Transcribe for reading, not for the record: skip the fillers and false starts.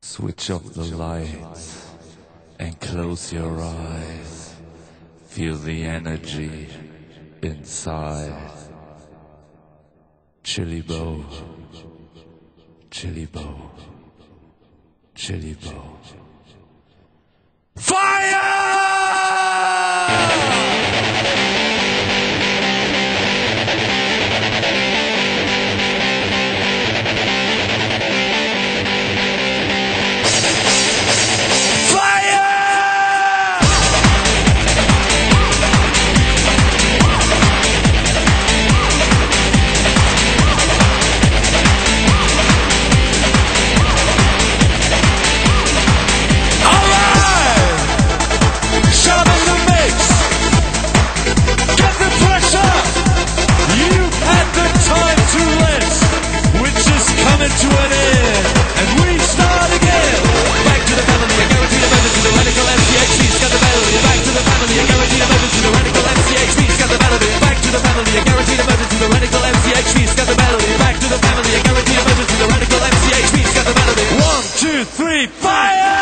Switch off the lights and close your eyes. Feel the energy inside. Chili bow, chili bow, chili bow. Fire! To an end, and we start again. Back to the family, I guarantee the method to the radical MCHV. Got the melody. Back to the family, I guarantee the method to the radical MCHV. Got the melody. Back to the family, I guarantee the method to the radical MCHV. Got the melody. Back to the family, I guarantee the method to the radical MCHV. Got the melody. 1, 2, 3, fire!